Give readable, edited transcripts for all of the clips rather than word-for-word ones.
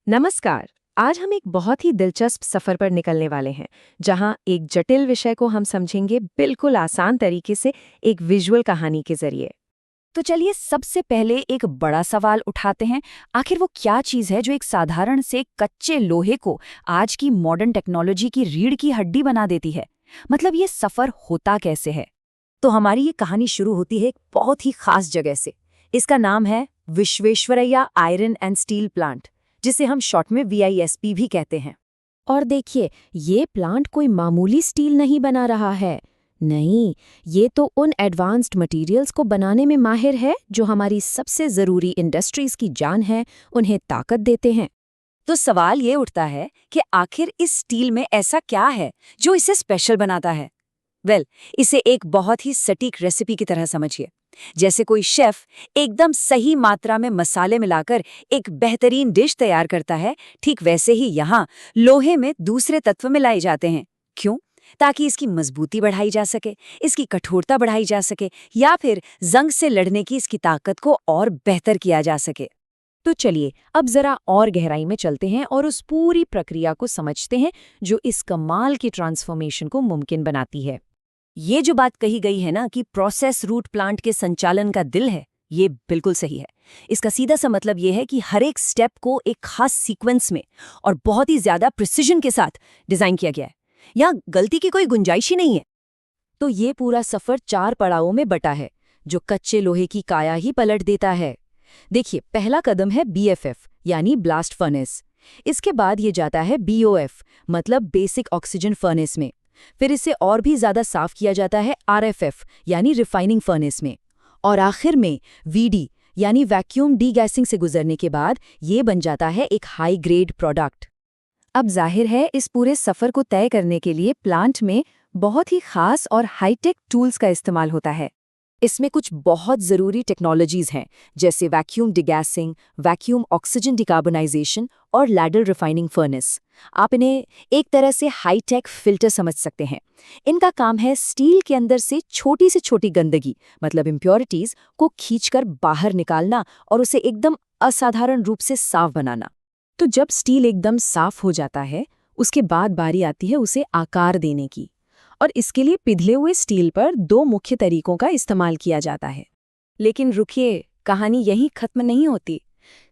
नमस्कार। आज हम एक बहुत ही दिलचस्प सफर पर निकलने वाले हैं, जहां एक जटिल विषय को हम समझेंगे बिल्कुल आसान तरीके से एक विजुअल कहानी के जरिए। तो चलिए सबसे पहले एक बड़ा सवाल उठाते हैं। आखिर वो क्या चीज़ है जो एक साधारण से कच्चे लोहे को आज की मॉडर्न टेक्नोलॉजी की रीढ़ की हड्डी बना देती है? मतलब ये सफ़र होता कैसे है? तो हमारी ये कहानी शुरू होती है एक बहुत ही खास जगह से। इसका नाम है Visvesvaraya iron and steel plant, जिसे हम शॉर्ट में VISP भी कहते हैं। और देखिए, ये प्लांट कोई मामूली स्टील नहीं बना रहा है। नहीं, ये तो उन एडवांस्ड मटेरियल्स को बनाने में माहिर है जो हमारी सबसे ज़रूरी इंडस्ट्रीज की जान है, उन्हें ताकत देते हैं। तो सवाल ये उठता है कि आखिर इस स्टील में ऐसा क्या है जो इसे स्पेशल बनाता है? इसे एक बहुत ही सटीक रेसिपी की तरह समझिए। जैसे कोई शेफ एकदम सही मात्रा में मसाले मिलाकर एक बेहतरीन डिश तैयार करता है, ठीक वैसे ही यहाँ लोहे में दूसरे तत्व मिलाए जाते हैं। क्यों? ताकि इसकी मजबूती बढ़ाई जा सके, इसकी कठोरता बढ़ाई जा सके, या फिर जंग से लड़ने की इसकी ताकत को और बेहतर किया जा सके। तो चलिए अब जरा और गहराई में चलते हैं और उस पूरी प्रक्रिया को समझते हैं जो इस कमाल की ट्रांसफॉर्मेशन को मुमकिन बनाती है। ये जो बात कही गई है ना कि प्रोसेस रूट प्लांट के संचालन का दिल है, ये बिल्कुल सही है। इसका सीधा सा मतलब ये है कि हर एक स्टेप को एक खास सीक्वेंस में और बहुत ही ज्यादा प्रिसिजन के साथ डिजाइन किया गया है। यहाँ गलती की कोई गुंजाइश ही नहीं है। तो ये पूरा सफर 4 पड़ावों में बटा है, जो कच्चे लोहे की काया ही पलट देता है। देखिए, पहला कदम है BFF यानी ब्लास्ट फर्नेस। इसके बाद ये जाता है BOF मतलब बेसिक ऑक्सीजन फर्नेस में। फिर इसे और भी ज्यादा साफ किया जाता है RFF यानी रिफाइनिंग फर्नेस में। और आखिर में VD यानी वैक्यूम डीगैसिंग से गुजरने के बाद ये बन जाता है एक हाई ग्रेड प्रोडक्ट। अब जाहिर है, इस पूरे सफर को तय करने के लिए प्लांट में बहुत ही खास और हाईटेक टूल्स का इस्तेमाल होता है। इसमें कुछ बहुत ज़रूरी टेक्नोलॉजीज़ हैं, जैसे vacuum degassing, vacuum oxygen decarbonisation और लैडल रिफाइनिंग फर्नेस। आप इन्हें एक तरह से हाईटेक फिल्टर समझ सकते हैं। इनका काम है स्टील के अंदर से छोटी गंदगी, मतलब इम्प्योरिटीज़, को खींचकर बाहर निकालना और उसे एकदम असाधारण रूप से साफ बनाना। तो जब स्टील एकदम साफ हो जाता है, उसके बाद बारी आती है उसे आकार देने की। और इसके लिए पिघले हुए स्टील पर 2 मुख्य तरीकों का इस्तेमाल किया जाता है। लेकिन रुकिए, कहानी यहीं खत्म नहीं होती।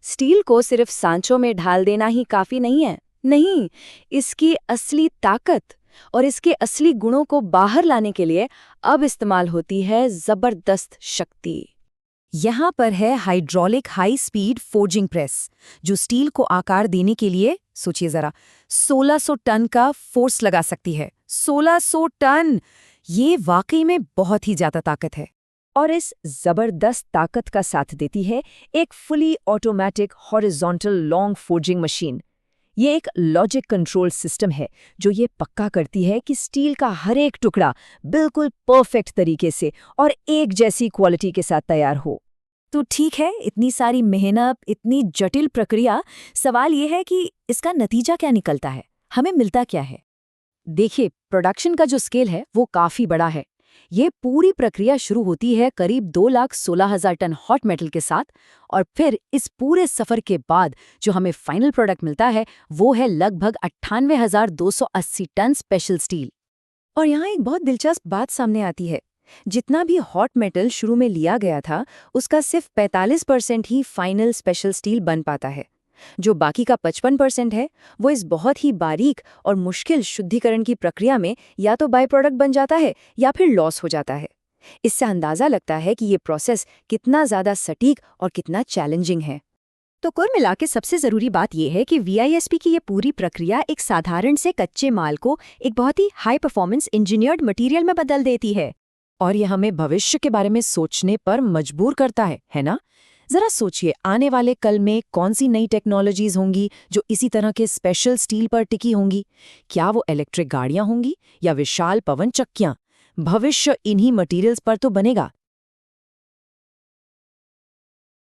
स्टील को सिर्फ सांचों में ढाल देना ही काफी नहीं है। नहीं, इसकी असली ताकत और इसके असली गुणों को बाहर लाने के लिए अब इस्तेमाल होती है जबरदस्त शक्ति। यहाँ पर है hydraulic high speed forging press, जो स्टील को आकार देने के लिए, सोचिए जरा, 1600 टन का फोर्स लगा सकती है। 1600 टन! ये वाकई में बहुत ही ज्यादा ताकत है। और इस जबरदस्त ताकत का साथ देती है एक fully automatic horizontal long forging machine. ये एक लॉजिक कंट्रोल सिस्टम है जो ये पक्का करती है कि स्टील का हर एक टुकड़ा बिल्कुल परफेक्ट तरीके से और एक जैसी क्वालिटी के साथ तैयार हो। तो ठीक है, इतनी सारी मेहनत, इतनी जटिल प्रक्रिया, सवाल ये है कि इसका नतीजा क्या निकलता है, हमें मिलता क्या है? देखिए, प्रोडक्शन का जो स्केल है वो काफी बड़ा है। ये पूरी प्रक्रिया शुरू होती है करीब 2,16,000 टन हॉट मेटल के साथ, और फिर इस पूरे सफर के बाद जो हमें फाइनल प्रोडक्ट मिलता है वो है लगभग 98,280 टन स्पेशल स्टील। और यहाँ एक बहुत दिलचस्प बात सामने आती है। जितना भी हॉट मेटल शुरू में लिया गया था, उसका सिर्फ 45% ही फाइनल स्पेशल स्टील बन पाता है। जो बाकी का 55% है, वो इस बहुत ही बारीक और मुश्किल शुद्धिकरण की प्रक्रिया में या तो बाय प्रोडक्ट बन जाता है या फिर लॉस हो जाता है। इससे अंदाजा लगता है कि ये प्रोसेस कितना ज़्यादा सटीक और कितना चैलेंजिंग है। तो कुल मिला के सबसे ज़रूरी बात यह है कि VISP की ये पूरी प्रक्रिया एक साधारण से कच्चे माल को एक बहुत ही हाई परफॉर्मेंस इंजीनियर्ड मटीरियल में बदल देती है। और यह हमें भविष्य के बारे में सोचने पर मजबूर करता है ना? जरा सोचिए, आने वाले कल में कौन सी नई टेक्नोलॉजीज होंगी जो इसी तरह के स्पेशल स्टील पर टिकी होंगी? क्या वो इलेक्ट्रिक गाड़ियां होंगी या विशाल पवन चक्कियां? भविष्य इन्हीं मटेरियल्स पर तो बनेगा।